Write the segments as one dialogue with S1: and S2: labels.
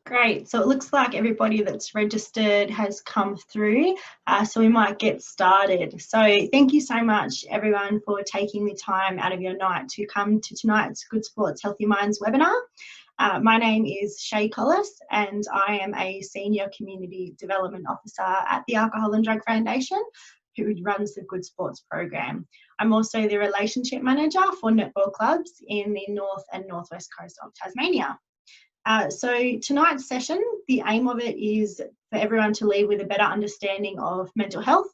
S1: Great, so it looks like everybody that's registered has come through, so we might get started. So thank you so much everyone for taking the time out of your night to come to tonight's Good Sports Healthy Minds webinar. My name is Shay Collis and I am a Senior Community Development Officer at the Alcohol and Drug Foundation, who runs the Good Sports program. I'm also the Relationship Manager for Netball clubs in the North and Northwest coast of Tasmania. So tonight's session, the aim of it is for everyone to leave with a better understanding of mental health,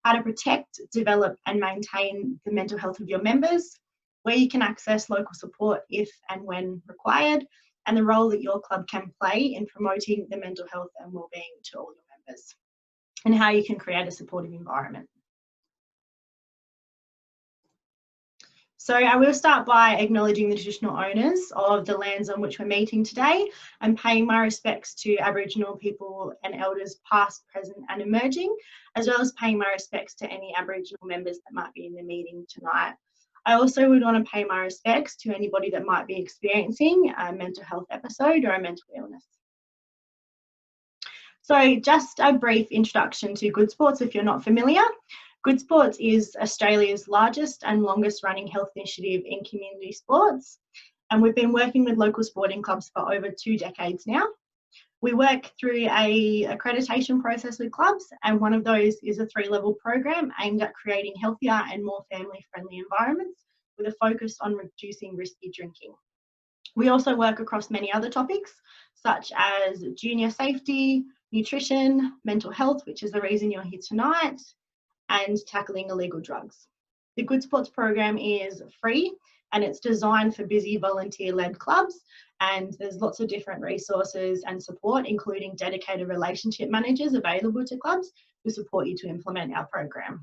S1: how to protect, develop and maintain the mental health of your members, where you can access local support if and when required, and the role that your club can play in promoting the mental health and wellbeing to all your members, and how you can create a supportive environment. So I will start by acknowledging the traditional owners of the lands on which we're meeting today and paying my respects to Aboriginal people and elders past, present and emerging, as well as paying my respects to any Aboriginal members that might be in the meeting tonight. I also would want to pay my respects to anybody that might be experiencing a mental health episode or a mental illness. So just a brief introduction to Good Sports if you're not familiar. Good Sports is Australia's largest and longest running health initiative in community sports, and we've been working with local sporting clubs for over 2 decades now. We work through an accreditation process with clubs, and one of those is a 3-level program aimed at creating healthier and more family-friendly environments with a focus on reducing risky drinking. We also work across many other topics such as junior safety, nutrition, mental health, which is the reason you're here tonight, and tackling illegal drugs. The Good Sports program is free and it's designed for busy volunteer-led clubs, and there's lots of different resources and support, including dedicated relationship managers available to clubs to support you to implement our program.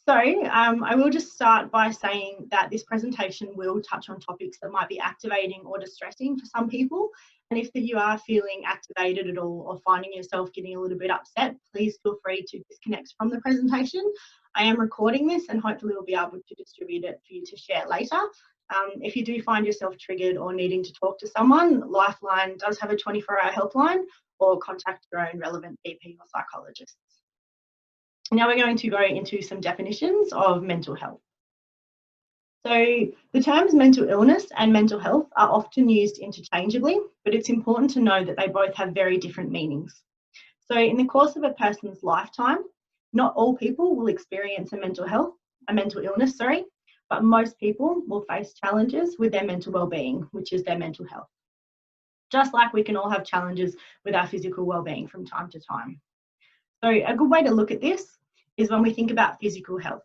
S1: So I will just start by saying that this presentation will touch on topics that might be activating or distressing for some people. And if you are feeling activated at all or finding yourself getting a little bit upset, please feel free to disconnect from the presentation. I am recording this and hopefully we'll be able to distribute it for you to share later. If you do find yourself triggered or needing to talk to someone, Lifeline does have a 24-hour helpline, or contact your own relevant GP or psychologist. Now we're going to go into some definitions of mental health. So the terms mental illness and mental health are often used interchangeably, but it's important to know that they both have very different meanings. So in the course of a person's lifetime, not all people will experience a mental illness, but most people will face challenges with their mental well-being, which is their mental health. Just like we can all have challenges with our physical well-being from time to time. So a good way to look at this is when we think about physical health,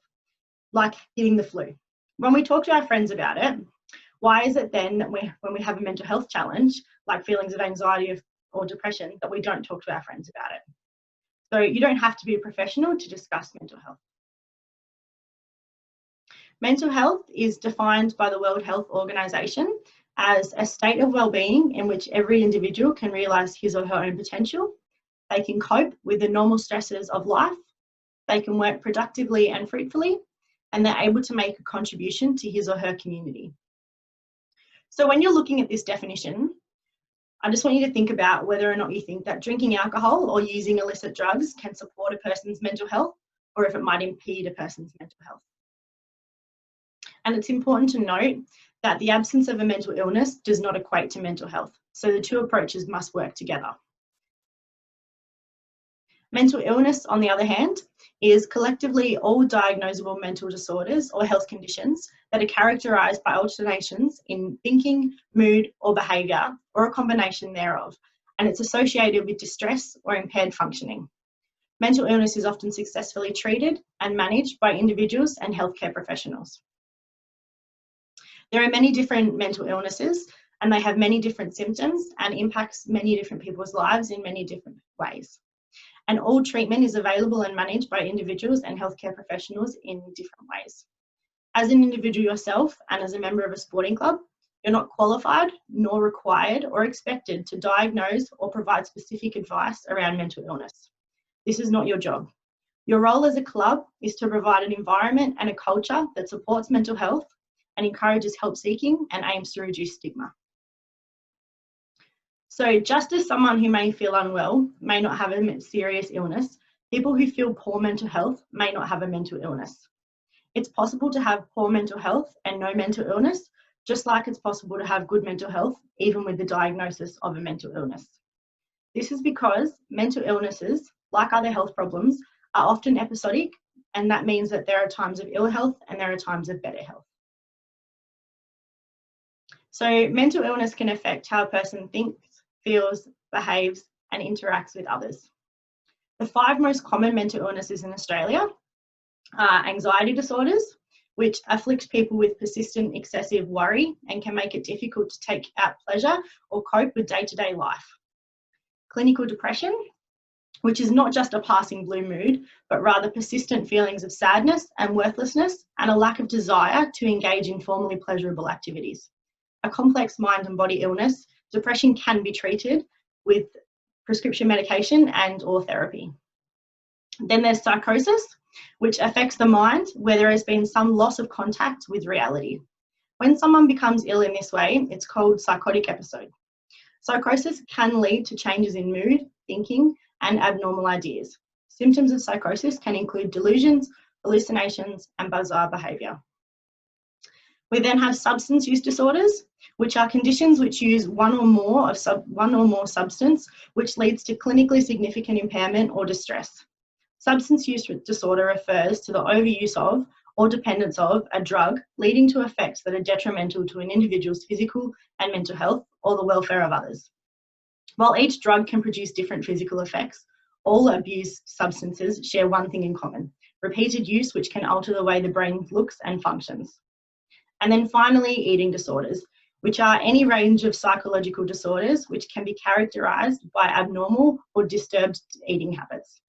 S1: like getting the flu. When we talk to our friends about it, why is it then that when we have a mental health challenge, like feelings of anxiety or depression, that we don't talk to our friends about it? So you don't have to be a professional to discuss mental health. Mental health is defined by the World Health Organization as a state of well-being in which every individual can realise his or her own potential. They can cope with the normal stresses of life. They can work productively and fruitfully, and they're able to make a contribution to his or her community. So when you're looking at this definition, I just want you to think about whether or not you think that drinking alcohol or using illicit drugs can support a person's mental health, or if it might impede a person's mental health. And it's important to note that the absence of a mental illness does not equate to mental health. So the two approaches must work together. Mental illness, on the other hand, is collectively all diagnosable mental disorders or health conditions that are characterised by alterations in thinking, mood or behaviour, or a combination thereof, and it's associated with distress or impaired functioning. Mental illness is often successfully treated and managed by individuals and healthcare professionals. There are many different mental illnesses, and they have many different symptoms and impacts many different people's lives in many different ways. And all treatment is available and managed by individuals and healthcare professionals in different ways. As an individual yourself and as a member of a sporting club, you're not qualified nor required or expected to diagnose or provide specific advice around mental illness. This is not your job. Your role as a club is to provide an environment and a culture that supports mental health and encourages help seeking and aims to reduce stigma. So just as someone who may feel unwell may not have a serious illness, people who feel poor mental health may not have a mental illness. It's possible to have poor mental health and no mental illness, just like it's possible to have good mental health even with the diagnosis of a mental illness. This is because mental illnesses, like other health problems, are often episodic, and that means that there are times of ill health and there are times of better health. So mental illness can affect how a person thinks, feels, behaves, and interacts with others. The 5 most common mental illnesses in Australia are anxiety disorders, which afflict people with persistent excessive worry and can make it difficult to take out pleasure or cope with day-to-day life. Clinical depression, which is not just a passing blue mood, but rather persistent feelings of sadness and worthlessness and a lack of desire to engage in formally pleasurable activities. A complex mind and body illness, depression can be treated with prescription medication and or therapy. Then there's psychosis, which affects the mind where there has been some loss of contact with reality. When someone becomes ill in this way, it's called psychotic episode. Psychosis can lead to changes in mood, thinking, and abnormal ideas. Symptoms of psychosis can include delusions, hallucinations, and bizarre behaviour. We then have substance use disorders, which are conditions which use one or more substance, which leads to clinically significant impairment or distress. Substance use disorder refers to the overuse of or dependence of a drug, leading to effects that are detrimental to an individual's physical and mental health or the welfare of others. While each drug can produce different physical effects, all abused substances share one thing in common: repeated use, which can alter the way the brain looks and functions. And then finally, eating disorders, which are any range of psychological disorders which can be characterised by abnormal or disturbed eating habits.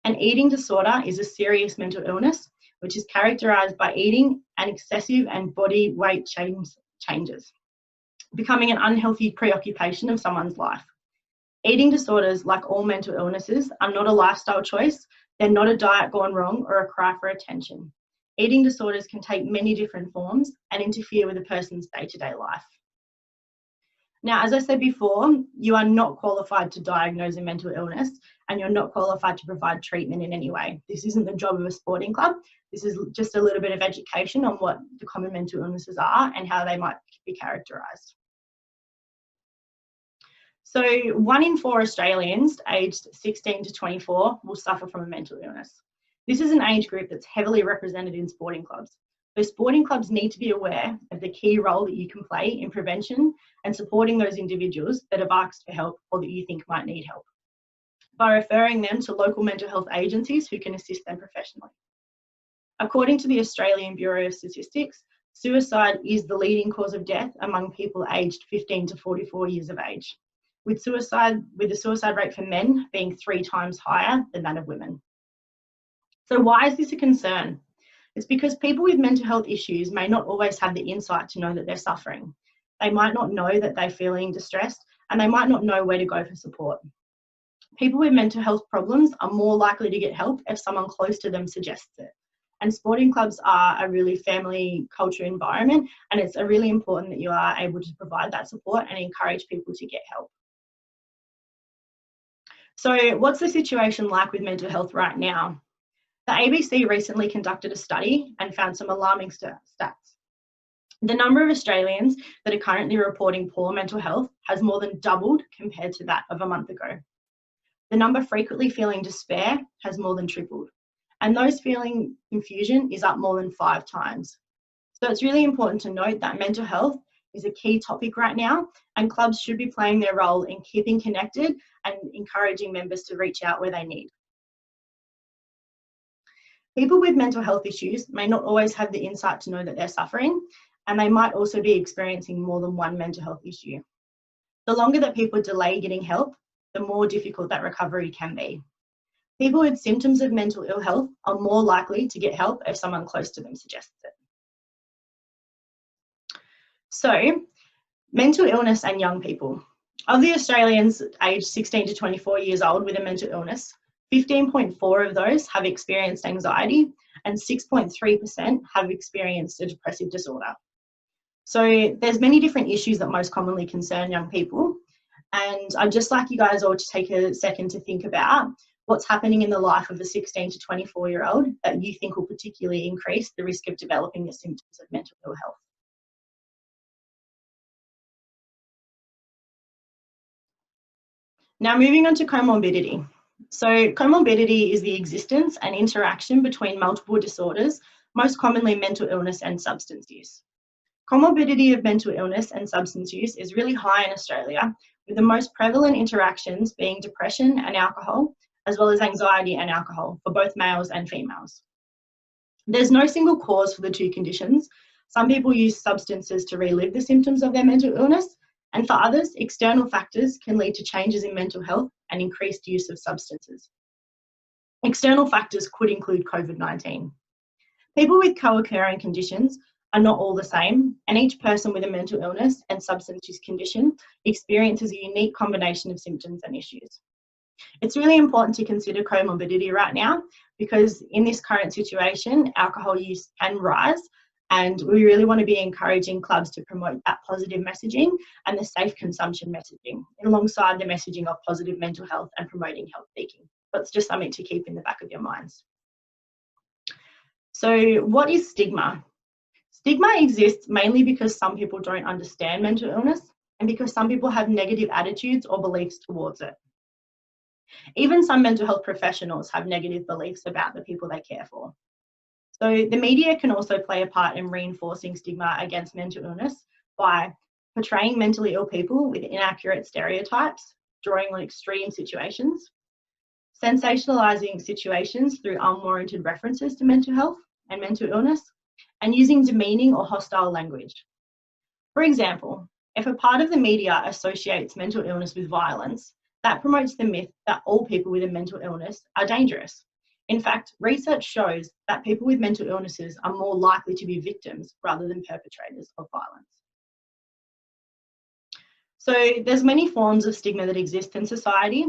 S1: An eating disorder is a serious mental illness which is characterised by eating and excessive and body weight changes, becoming an unhealthy preoccupation of someone's life. Eating disorders, like all mental illnesses, are not a lifestyle choice. They're not a diet gone wrong or a cry for attention. Eating disorders can take many different forms and interfere with a person's day-to-day life. Now, as I said before, you are not qualified to diagnose a mental illness and you're not qualified to provide treatment in any way. This isn't the job of a sporting club. This is just a little bit of education on what the common mental illnesses are and how they might be characterised. So 1 in 4 Australians aged 16 to 24 will suffer from a mental illness. This is an age group that's heavily represented in sporting clubs. So sporting clubs need to be aware of the key role that you can play in prevention and supporting those individuals that have asked for help or that you think might need help, by referring them to local mental health agencies who can assist them professionally. According to the Australian Bureau of Statistics, suicide is the leading cause of death among people aged 15 to 44 years of age, with the suicide rate for men being 3 times higher than that of women. So why is this a concern? It's because people with mental health issues may not always have the insight to know that they're suffering. They might not know that they're feeling distressed, and they might not know where to go for support. People with mental health problems are more likely to get help if someone close to them suggests it. And sporting clubs are a really family culture environment, and it's really important that you are able to provide that support and encourage people to get help. So what's the situation like with mental health right now? The ABC recently conducted a study and found some alarming stats. The number of Australians that are currently reporting poor mental health has more than doubled compared to that of a month ago. The number frequently feeling despair has more than tripled, and those feeling confusion is up more than 5 times. So it's really important to note that mental health is a key topic right now, and clubs should be playing their role in keeping connected and encouraging members to reach out where they need. People with mental health issues may not always have the insight to know that they're suffering, and they might also be experiencing more than one mental health issue. The longer that people delay getting help, the more difficult that recovery can be. People with symptoms of mental ill health are more likely to get help if someone close to them suggests it. So, mental illness and young people. Of the Australians aged 16 to 24 years old with a mental illness, 15.4 of those have experienced anxiety and 6.3% have experienced a depressive disorder. So there's many different issues that most commonly concern young people. And I'd just like you guys all to take a second to think about what's happening in the life of a 16 to 24-year-old that you think will particularly increase the risk of developing the symptoms of mental ill health. Now moving on to comorbidity. So comorbidity is the existence and interaction between multiple disorders, most commonly mental illness and substance use. Comorbidity of mental illness and substance use is really high in Australia, with the most prevalent interactions being depression and alcohol, as well as anxiety and alcohol for both males and females. There's no single cause for the two conditions. Some people use substances to relive the symptoms of their mental illness, and for others, external factors can lead to changes in mental health and increased use of substances. External factors could include COVID-19. People with co-occurring conditions are not all the same, and each person with a mental illness and substance use condition experiences a unique combination of symptoms and issues. It's really important to consider comorbidity right now, because in this current situation, alcohol use can rise, and we really want to be encouraging clubs to promote that positive messaging and the safe consumption messaging, alongside the messaging of positive mental health and promoting help seeking. That's just something to keep in the back of your minds. So what is stigma? Stigma exists mainly because some people don't understand mental illness and because some people have negative attitudes or beliefs towards it. Even some mental health professionals have negative beliefs about the people they care for. So the media can also play a part in reinforcing stigma against mental illness by portraying mentally ill people with inaccurate stereotypes, drawing on extreme situations, sensationalizing situations through unwarranted references to mental health and mental illness, and using demeaning or hostile language. For example, if a part of the media associates mental illness with violence, that promotes the myth that all people with a mental illness are dangerous. In fact, research shows that people with mental illnesses are more likely to be victims rather than perpetrators of violence. So there's many forms of stigma that exist in society,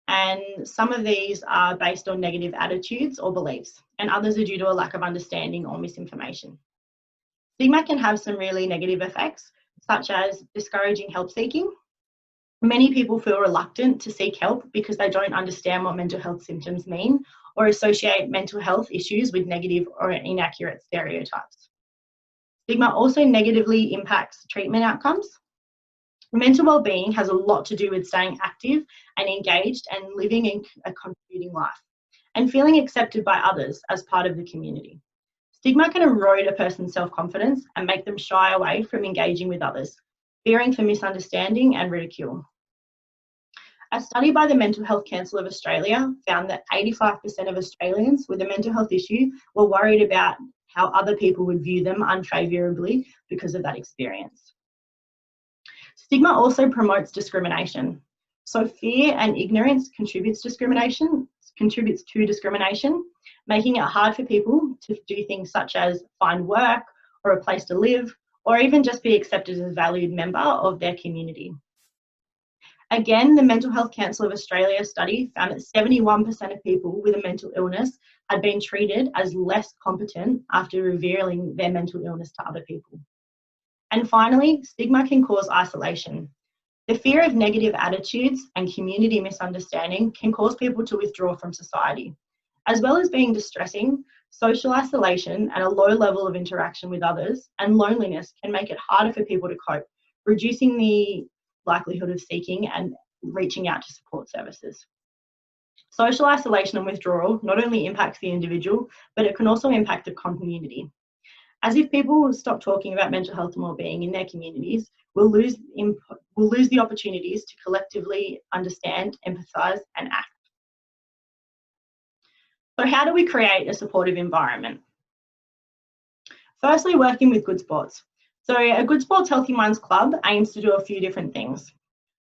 S1: and some of these are based on negative attitudes or beliefs, and others are due to a lack of understanding or misinformation. Stigma can have some really negative effects, such as discouraging help seeking. Many people feel reluctant to seek help because they don't understand what mental health symptoms mean or associate mental health issues with negative or inaccurate stereotypes. Stigma also negatively impacts treatment outcomes. Mental well-being has a lot to do with staying active and engaged and living in a contributing life and feeling accepted by others as part of the community. Stigma can erode a person's self-confidence and make them shy away from engaging with others, fearing for misunderstanding and ridicule. A study by the Mental Health Council of Australia found that 85% of Australians with a mental health issue were worried about how other people would view them unfavourably because of that experience. Stigma also promotes discrimination. So fear and ignorance contributes to discrimination, making it hard for people to do things such as find work or a place to live, or even just be accepted as a valued member of their community. Again, the Mental Health Council of Australia study found that 71% of people with a mental illness had been treated as less competent after revealing their mental illness to other people. And finally, stigma can cause isolation. The fear of negative attitudes and community misunderstanding can cause people to withdraw from society. As well as being distressing, social isolation and a low level of interaction with others and loneliness can make it harder for people to cope, reducing the likelihood of seeking and reaching out to support services. Social isolation and withdrawal not only impacts the individual, but it can also impact the community. As if people stop talking about mental health and wellbeing in their communities, we'll lose the opportunities to collectively understand, empathise and act. So how do we create a supportive environment? Firstly, working with Good Sports. So a Good Sports Healthy Minds Club aims to do a few different things.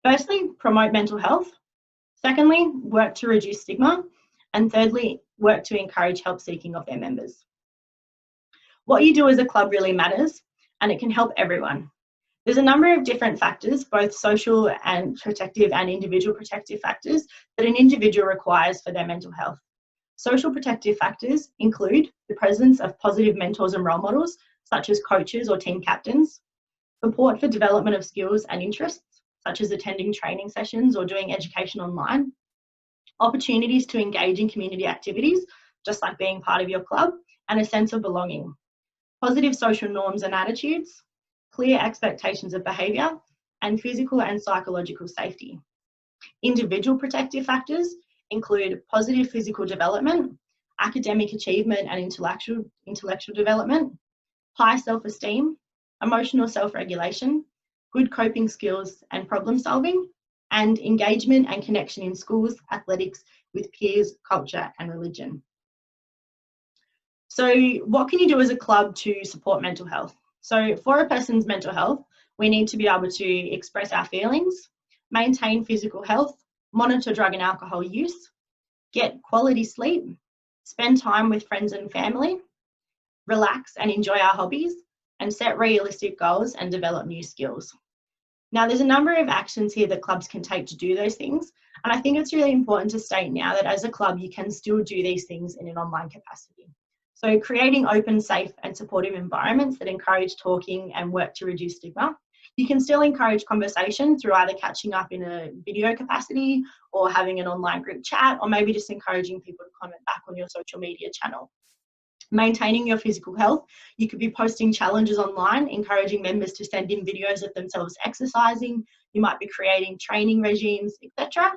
S1: Firstly, promote mental health. Secondly, work to reduce stigma. And thirdly, work to encourage help seeking of their members. What you do as a club really matters, and it can help everyone. There's a number of different factors, both social and protective and individual protective factors, that an individual requires for their mental health. Social protective factors include the presence of positive mentors and role models, such as coaches or team captains, support for development of skills and interests, such as attending training sessions or doing education online. Opportunities to engage in community activities, just like being part of your club, and a sense of belonging. Positive social norms and attitudes, clear expectations of behaviour, and physical and psychological safety. Individual protective factors include positive physical development, academic achievement and intellectual development, high self-esteem, emotional self-regulation, good coping skills and problem solving, and engagement and connection in schools, athletics, with peers, culture and religion. So what can you do as a club to support mental health? So for a person's mental health, we need to be able to express our feelings, maintain physical health, monitor drug and alcohol use, get quality sleep, spend time with friends and family, relax and enjoy our hobbies, and set realistic goals and develop new skills. Now, there's a number of actions here that clubs can take to do those things. And I think it's really important to state now that as a club, you can still do these things in an online capacity. So creating open, safe and supportive environments that encourage talking and work to reduce stigma. You can still encourage conversation through either catching up in a video capacity or having an online group chat, or maybe just encouraging people to comment back on your social media channel. Maintaining your physical health, you could be posting challenges online, encouraging members to send in videos of themselves exercising. You might be creating training regimes, etc.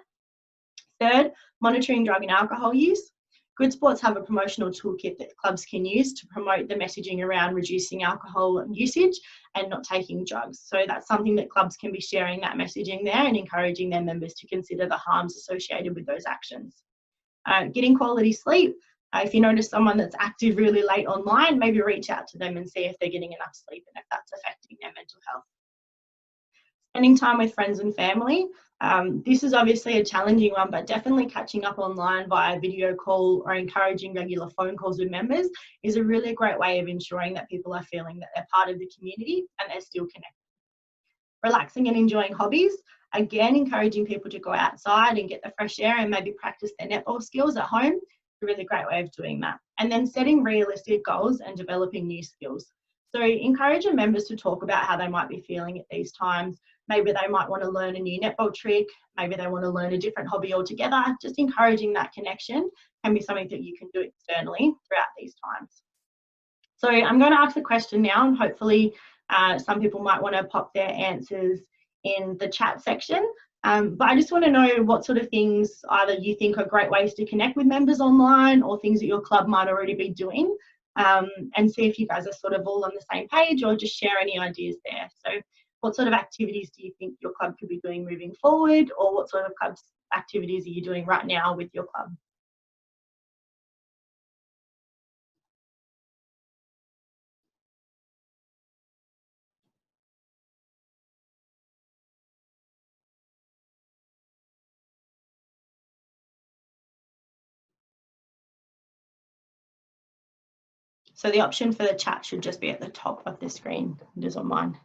S1: Third, monitoring drug and alcohol use. Good Sports have a promotional toolkit that clubs can use to promote the messaging around reducing alcohol usage and not taking drugs. So that's something that clubs can be sharing that messaging there and encouraging their members to consider the harms associated with those actions. Getting quality sleep. If you notice someone that's active really late online, maybe reach out to them and see if they're getting enough sleep and if that's affecting their mental health. Spending time with friends and family. This is obviously a challenging one, but definitely catching up online via video call or encouraging regular phone calls with members is a really great way of ensuring that people are feeling that they're part of the community and they're still connected. Relaxing and enjoying hobbies. Again, encouraging people to go outside and get the fresh air and maybe practice their netball skills at home. A really great way of doing that. And then setting realistic goals and developing new skills. So encouraging members to talk about how they might be feeling at these times. Maybe they might want to learn a new netball trick. Maybe they want to learn a different hobby altogether. Just encouraging that connection can be something that you can do externally throughout these times. So I'm going to ask the question now, and hopefully some people might want to pop their answers in the chat section. But I just want to know what sort of things either you think are great ways to connect with members online or things that your club might already be doing, and see if you guys are sort of all on the same page or just share any ideas there. So what sort of activities do you think your club could be doing moving forward, or what sort of clubs activities are you doing right now with your club? So the option for the chat should just be at the top of the screen. It is on mine.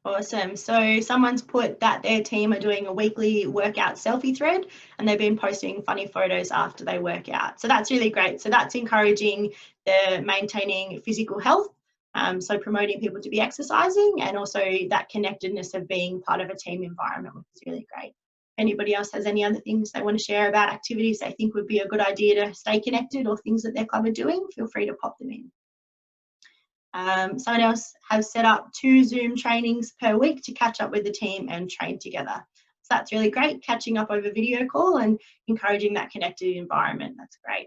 S1: Awesome. So someone's put that their team are doing a weekly workout selfie thread and they've been posting funny photos after they work out. So that's really great. So that's encouraging the maintaining physical health. So promoting people to be exercising and also that connectedness of being part of a team environment, which is really great. Anybody else has any other things they want to share about activities they think would be a good idea to stay connected or things that their club are doing? Feel free to pop them in. Someone else has set up 2 Zoom trainings per week to catch up with the team and train together. So that's really great, catching up over video call and encouraging that connected environment. That's great.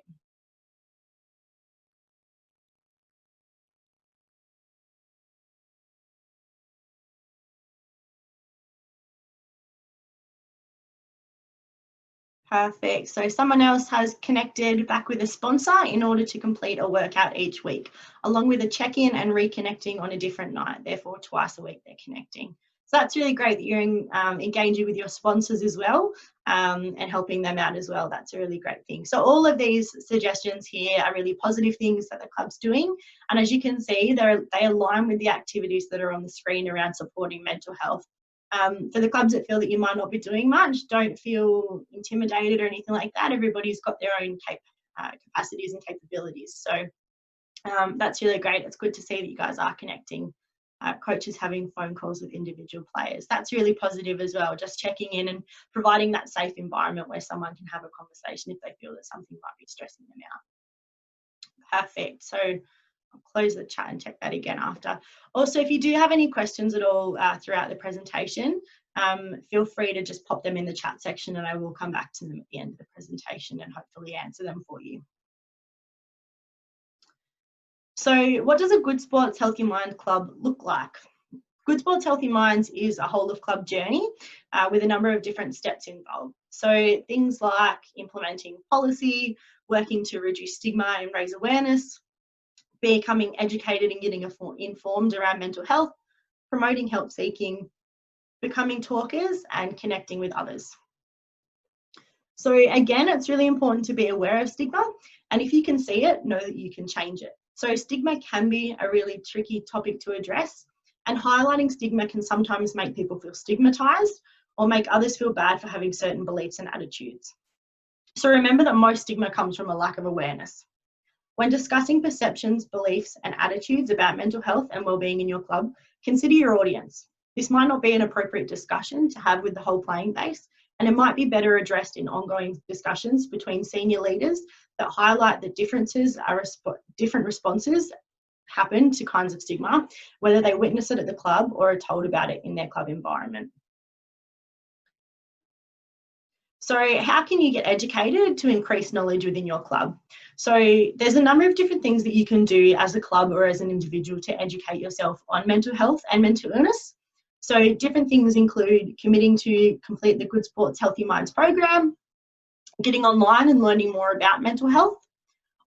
S1: Perfect. So someone else has connected back with a sponsor in order to complete a workout each week, along with a check-in and reconnecting on a different night. Therefore, twice a week they're connecting. So that's really great that you're engaging with your sponsors as well, and helping them out as well. That's a really great thing. So all of these suggestions here are really positive things that the club's doing. And as you can see, they align with the activities that are on the screen around supporting mental health. For the clubs that feel that you might not be doing much, don't feel intimidated or anything like that. Everybody's got their own capacities and capabilities. So that's really great. It's good to see that you guys are connecting. Coaches having phone calls with individual players. That's really positive as well, just checking in and providing that safe environment where someone can have a conversation if they feel that something might be stressing them out. Perfect. So I'll close the chat and check that again after. Also, if you do have any questions at all throughout the presentation, feel free to just pop them in the chat section and I will come back to them at the end of the presentation and hopefully answer them for you. So what does a Good Sports Healthy Mind Club look like? Good Sports Healthy Minds is a whole of club journey with a number of different steps involved. So things like implementing policy, working to reduce stigma and raise awareness, becoming educated and getting informed around mental health, promoting help seeking, becoming talkers and connecting with others. So again, it's really important to be aware of stigma, and if you can see it, know that you can change it. So stigma can be a really tricky topic to address, and highlighting stigma can sometimes make people feel stigmatized or make others feel bad for having certain beliefs and attitudes. So remember that most stigma comes from a lack of awareness. When discussing perceptions, beliefs, and attitudes about mental health and wellbeing in your club, consider your audience. This might not be an appropriate discussion to have with the whole playing base, and it might be better addressed in ongoing discussions between senior leaders that highlight the different responses happen to kinds of stigma, whether they witness it at the club or are told about it in their club environment. So how can you get educated to increase knowledge within your club? So there's a number of different things that you can do as a club or as an individual to educate yourself on mental health and mental illness. So different things include committing to complete the Good Sports Healthy Minds program, getting online and learning more about mental health,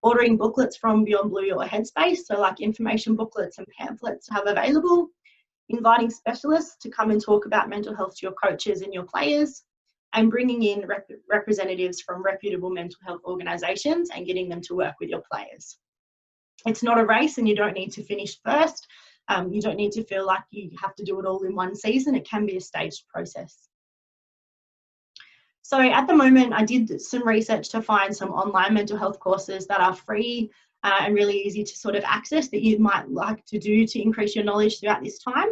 S1: ordering booklets from Beyond Blue or Headspace, so like information booklets and pamphlets to have available, inviting specialists to come and talk about mental health to your coaches and your players, and bringing in representatives from reputable mental health organisations and getting them to work with your players. It's not a race and you don't need to finish first. You don't need to feel like you have to do it all in one season. It can be a staged process. So at the moment, I did some research to find some online mental health courses that are free and really easy to sort of access that you might like to do to increase your knowledge throughout this time.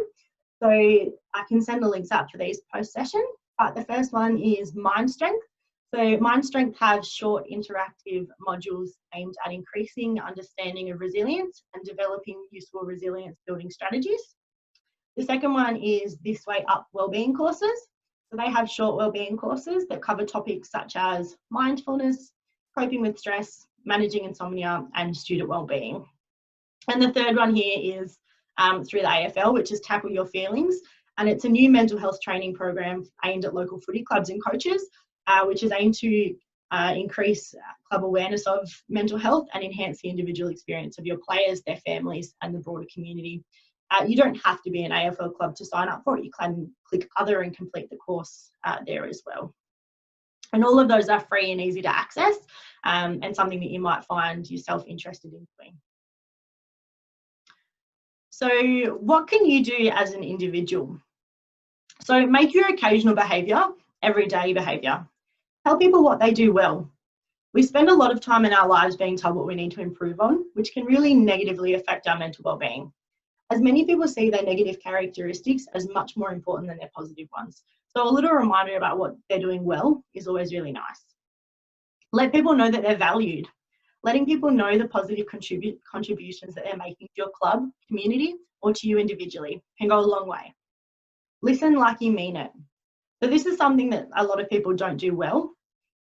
S1: So I can send the links out for these post-session. But the first one is Mind Strength. So Mind Strength has short interactive modules aimed at increasing understanding of resilience and developing useful resilience building strategies. The second one is This Way Up Wellbeing courses. So they have short wellbeing courses that cover topics such as mindfulness, coping with stress, managing insomnia, and student wellbeing. And the third one here is through the AFL, which is Tackle Your Feelings. And it's a new mental health training program aimed at local footy clubs and coaches, which is aimed to increase club awareness of mental health and enhance the individual experience of your players, their families, and the broader community. You don't have to be an AFL club to sign up for it. You can click Other and complete the course there as well. And all of those are free and easy to access, and something that you might find yourself interested in doing. So what can you do as an individual? So make your occasional behaviour everyday behaviour. Tell people what they do well. We spend a lot of time in our lives being told what we need to improve on, which can really negatively affect our mental well-being, as many people see their negative characteristics as much more important than their positive ones. So a little reminder about what they're doing well is always really nice. Let people know that they're valued. Letting people know the positive contributions that they're making to your club, community, or to you individually can go a long way. Listen like you mean it. So this is something that a lot of people don't do well.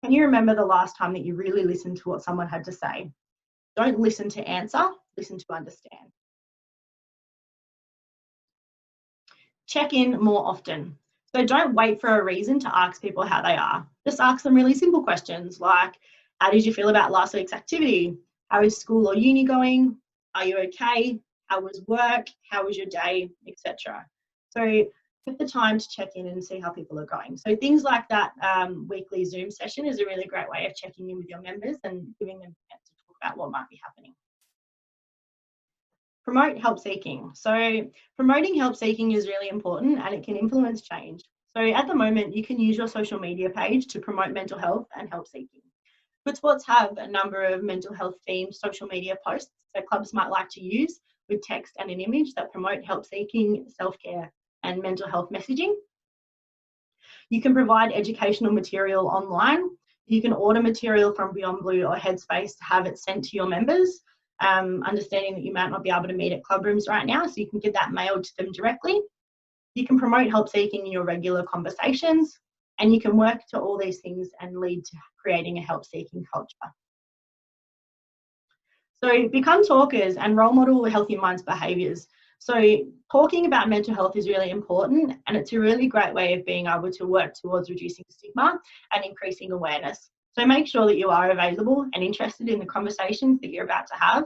S1: Can you remember the last time that you really listened to what someone had to say? Don't listen to answer, listen to understand. Check in more often. So don't wait for a reason to ask people how they are. Just ask them really simple questions like, how did you feel about last week's activity? How is school or uni going? Are you okay? How was work? How was your day? Etc. So Take the time to check in and see how people are going. So things like that weekly Zoom session is a really great way of checking in with your members and giving them a chance to talk about what might be happening. Promote help seeking. So promoting help seeking is really important and it can influence change. So at the moment, you can use your social media page to promote mental health and help seeking. Good sports have a number of mental health themed social media posts that clubs might like to use with text and an image that promote help seeking, self-care and mental health messaging. You can provide educational material online. You can order material from Beyond Blue or Headspace to have it sent to your members, understanding that you might not be able to meet at club rooms right now, so you can get that mailed to them directly. You can promote help seeking in your regular conversations, and you can work to all these things and lead to creating a help seeking culture. So become talkers and role model healthy minds behaviours. So talking about mental health is really important, and it's a really great way of being able to work towards reducing stigma and increasing awareness. So make sure that you are available and interested in the conversations that you're about to have.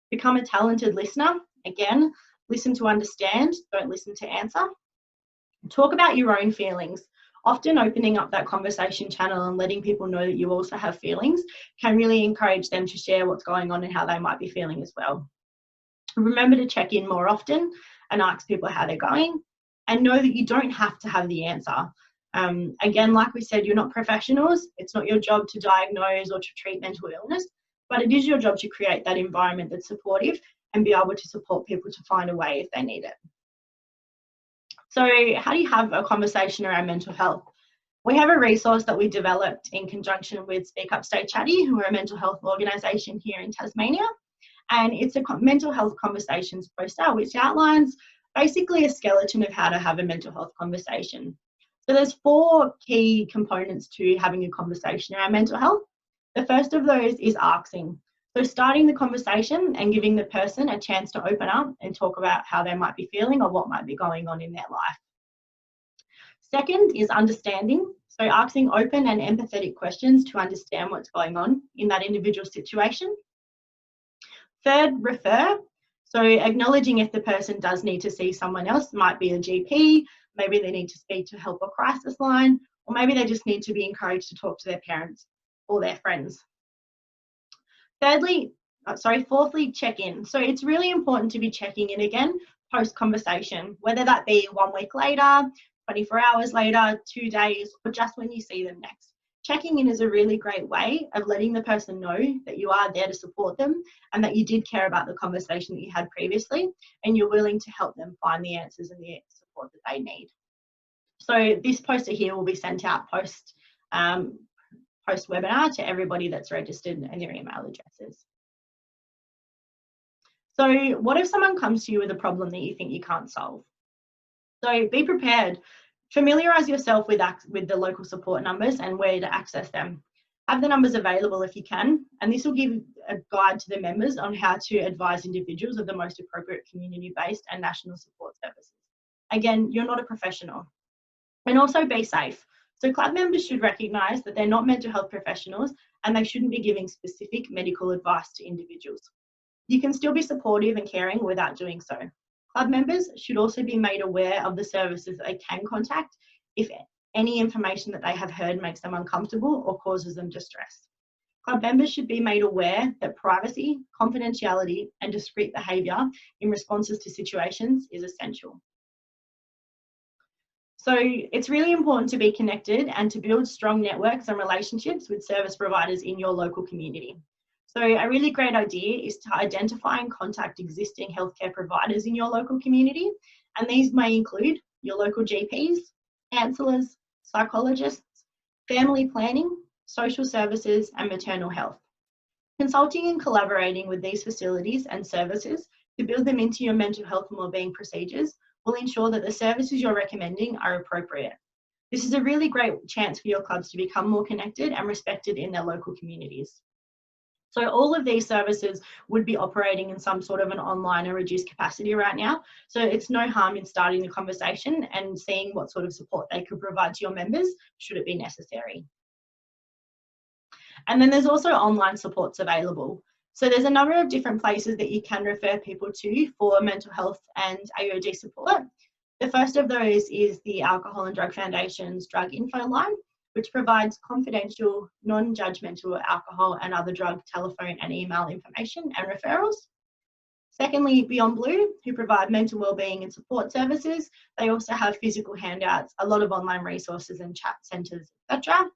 S1: Become a talented listener. Again, listen to understand, don't listen to answer. Talk about your own feelings. Often opening up that conversation channel and letting people know that you also have feelings can really encourage them to share what's going on and how they might be feeling as well. Remember to check in more often and ask people how they're going, and know that you don't have to have the answer. Again, like we said, you're not professionals. It's not your job to diagnose or to treat mental illness, but it is your job to create that environment that's supportive and be able to support people to find a way if they need it. So how do you have a conversation around mental health? We have a resource that we developed in conjunction with Speak Up Stay Chatty, who are a mental health organisation here in Tasmania. And it's a mental health conversations poster, which outlines basically a skeleton of how to have a mental health conversation. So there's 4 key components to having a conversation around mental health. The first of those is asking. So starting the conversation and giving the person a chance to open up and talk about how they might be feeling or what might be going on in their life. Second is understanding. So asking open and empathetic questions to understand what's going on in that individual situation. Third, refer. So acknowledging if the person does need to see someone else, might be a GP, maybe they need to speak to help or crisis line, or maybe they just need to be encouraged to talk to their parents or their friends. Fourthly, check in. So it's really important to be checking in again post-conversation, whether that be 1 week later, 24 hours later, 2 days, or just when you see them next. Checking in is a really great way of letting the person know that you are there to support them and that you did care about the conversation that you had previously and you're willing to help them find the answers and the support that they need. So this poster here will be sent out post-webinar to everybody that's registered and their email addresses. So what if someone comes to you with a problem that you think you can't solve? So be prepared. Familiarise yourself with the local support numbers and where to access them. Have the numbers available if you can, and this will give a guide to the members on how to advise individuals of the most appropriate community-based and national support services. Again, you're not a professional. And also be safe. So club members should recognise that they're not mental health professionals and they shouldn't be giving specific medical advice to individuals. You can still be supportive and caring without doing so. Club members should also be made aware of the services that they can contact if any information that they have heard makes them uncomfortable or causes them distress. Club members should be made aware that privacy, confidentiality, and discreet behaviour in responses to situations is essential. So it's really important to be connected and to build strong networks and relationships with service providers in your local community. So a really great idea is to identify and contact existing healthcare providers in your local community, and these may include your local GPs, counsellors, psychologists, family planning, social services, and maternal health. Consulting and collaborating with these facilities and services to build them into your mental health and wellbeing procedures will ensure that the services you're recommending are appropriate. This is a really great chance for your clubs to become more connected and respected in their local communities. So all of these services would be operating in some sort of an online or reduced capacity right now. So it's no harm in starting the conversation and seeing what sort of support they could provide to your members, should it be necessary. And then there's also online supports available. So there's a number of different places that you can refer people to for mental health and AOD support. The first of those is the Alcohol and Drug Foundation's Drug Info Line, which provides confidential, non-judgmental alcohol and other drug telephone and email information and referrals. Secondly, Beyond Blue, who provide mental wellbeing and support services. They also have physical handouts, a lot of online resources and chat centres, etc.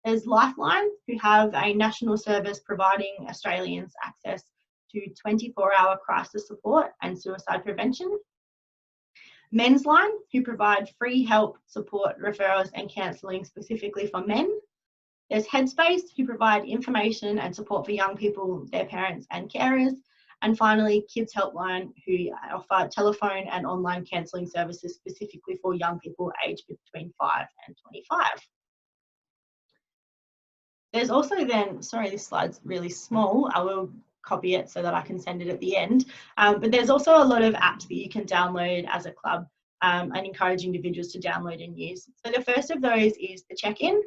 S1: There's Lifeline, who have a national service providing Australians access to 24-hour crisis support and suicide prevention. Men's Line, who provide free help, support, referrals and counselling specifically for men. There's Headspace, who provide information and support for young people, their parents and carers. And finally, Kids Helpline, who offer telephone and online counselling services specifically for young people aged between 5 and 25. There's also then, sorry, this slide's really small. I will copy it so that I can send it at the end. But there's also a lot of apps that you can download as a club and encourage individuals to download and use. So the first of those is the check-in,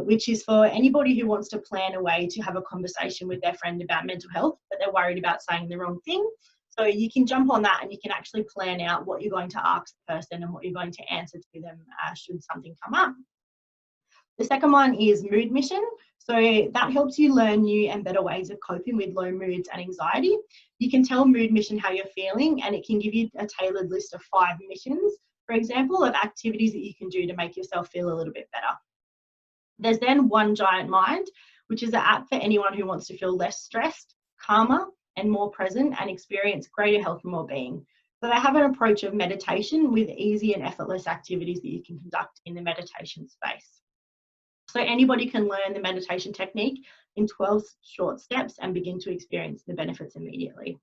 S1: which is for anybody who wants to plan a way to have a conversation with their friend about mental health, but they're worried about saying the wrong thing. So you can jump on that and you can actually plan out what you're going to ask the person and what you're going to answer to them should something come up. The second one is Mood Mission. So that helps you learn new and better ways of coping with low moods and anxiety. You can tell Mood Mission how you're feeling and it can give you a tailored list of 5 missions, for example, of activities that you can do to make yourself feel a little bit better. There's then One Giant Mind, which is an app for anyone who wants to feel less stressed, calmer and more present and experience greater health and well-being. So they have an approach of meditation with easy and effortless activities that you can conduct in the meditation space. So anybody can learn the meditation technique in 12 short steps and begin to experience the benefits immediately.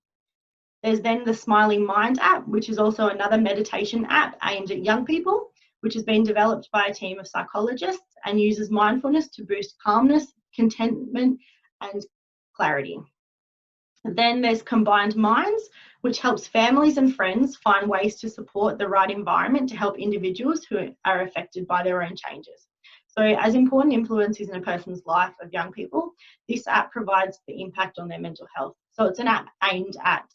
S1: There's then the Smiling Mind app, which is also another meditation app aimed at young people, which has been developed by a team of psychologists and uses mindfulness to boost calmness, contentment, and clarity. Then there's Combined Minds, which helps families and friends find ways to support the right environment to help individuals who are affected by their own changes. So as important influences in a person's life of young people, this app provides the impact on their mental health. So it's an app aimed at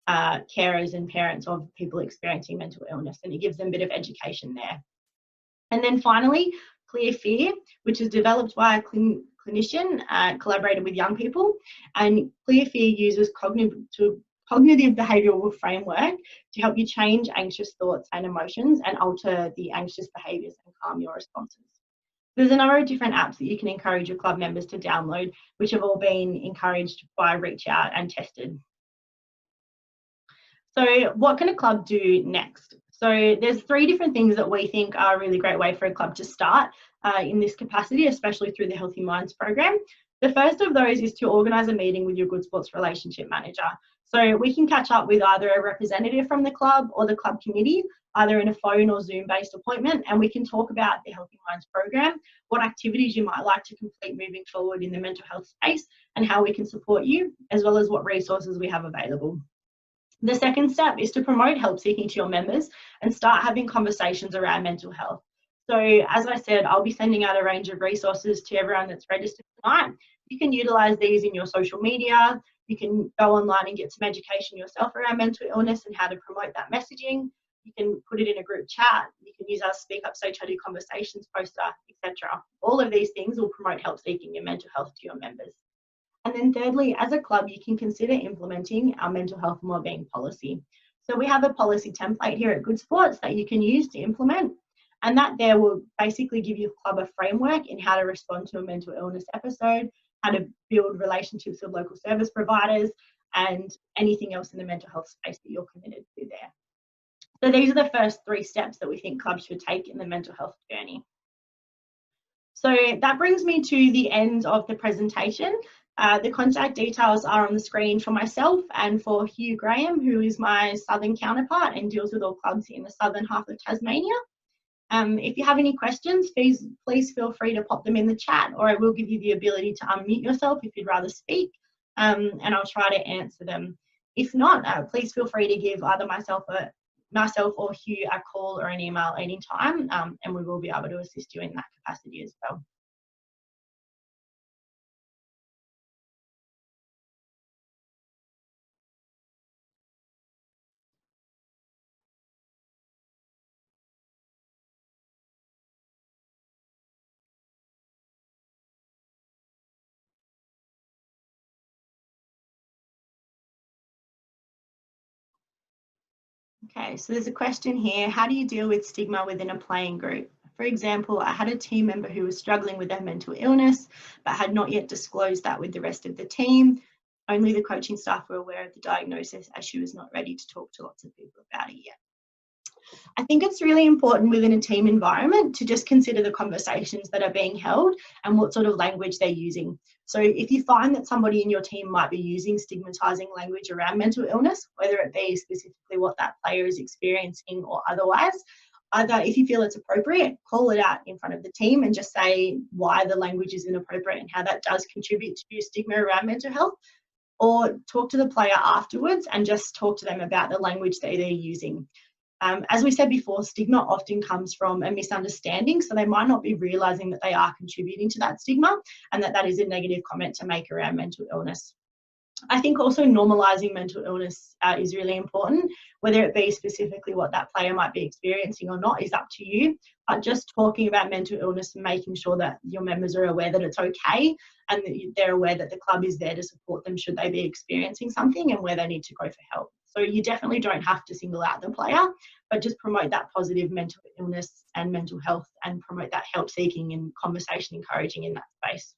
S1: carers and parents of people experiencing mental illness, and it gives them a bit of education there. And then finally, Clear Fear, which is developed by a clinician, collaborated with young people. And Clear Fear uses cognitive behavioural framework to help you change anxious thoughts and emotions and alter the anxious behaviours and calm your responses. There's a number of different apps that you can encourage your club members to download, which have all been encouraged by Reach Out and tested. So what can a club do next? So there's 3 different things that we think are a really great way for a club to start in this capacity, especially through the Healthy Minds program. The first of those is to organise a meeting with your Good Sports relationship manager. So we can catch up with either a representative from the club or the club committee, either in a phone or Zoom-based appointment, and we can talk about the Healthy Minds program, what activities you might like to complete moving forward in the mental health space, and how we can support you, as well as what resources we have available. The second step is to promote help seeking to your members and start having conversations around mental health. So as I said, I'll be sending out a range of resources to everyone that's registered tonight. You can utilise these in your social media. You can go online and get some education yourself around mental illness and how to promote that messaging. You can put it in a group chat. You can use our Speak Up So Chatty Conversations poster, etc. All of these things will promote help seeking in mental health to your members. And then thirdly, as a club, you can consider implementing our mental health and wellbeing policy. So we have a policy template here at Good Sports that you can use to implement, and that there will basically give your club a framework in how to respond to a mental illness episode, how to build relationships with local service providers, and anything else in the mental health space that you're committed to there. So these are the first 3 steps that we think clubs should take in the mental health journey. So that brings me to the end of the presentation. The contact details are on the screen for myself and for Hugh Graham, who is my southern counterpart and deals with all clubs in the southern half of Tasmania. If you have any questions, please feel free to pop them in the chat, or I will give you the ability to unmute yourself if you'd rather speak, and I'll try to answer them. If not, please feel free to give either myself or Hugh a call or an email anytime, and we will be able to assist you in that capacity as well. Okay, so there's a question here. How do you deal with stigma within a playing group? For example, I had a team member who was struggling with their mental illness, but had not yet disclosed that with the rest of the team. Only the coaching staff were aware of the diagnosis, as she was not ready to talk to lots of people about it yet. I think it's really important within a team environment to just consider the conversations that are being held and what sort of language they're using. So if you find that somebody in your team might be using stigmatizing language around mental illness, whether it be specifically what that player is experiencing or otherwise, either if you feel it's appropriate, call it out in front of the team and just say why the language is inappropriate and how that does contribute to stigma around mental health, or talk to the player afterwards and just talk to them about the language that they're using. As we said before, stigma often comes from a misunderstanding, so they might not be realising that they are contributing to that stigma and that that is a negative comment to make around mental illness. I think also normalising mental illness is really important, whether it be specifically what that player might be experiencing or not is up to you, but just talking about mental illness and making sure that your members are aware that it's okay and that they're aware that the club is there to support them should they be experiencing something and where they need to go for help. So you definitely don't have to single out the player, but just promote that positive mental illness and mental health and promote that help seeking and conversation encouraging in that space.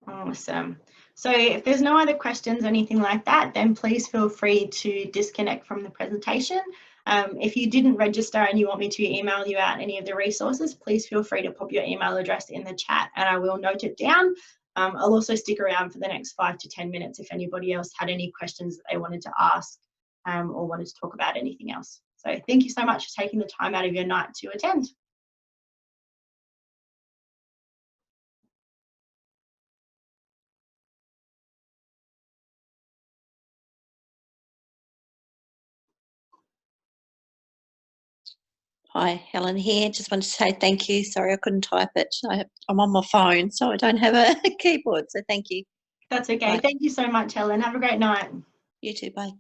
S1: Awesome. So if there's no other questions, anything like that, then please feel free to disconnect from the presentation. If you didn't register and you want me to email you out any of the resources, please feel free to pop your email address in the chat and I will note it down. I'll also stick around for the next 5 to 10 minutes if anybody else had any questions that they wanted to ask or wanted to talk about anything else. So thank you so much for taking the time out of your night to attend.
S2: Hi, Helen here. Just wanted to say thank you. Sorry I couldn't type it. I'm on my phone, so I don't have a keyboard, so thank you.
S1: That's okay.
S2: Bye.
S1: Thank you so much, Helen. Have a great night.
S2: You too. Bye.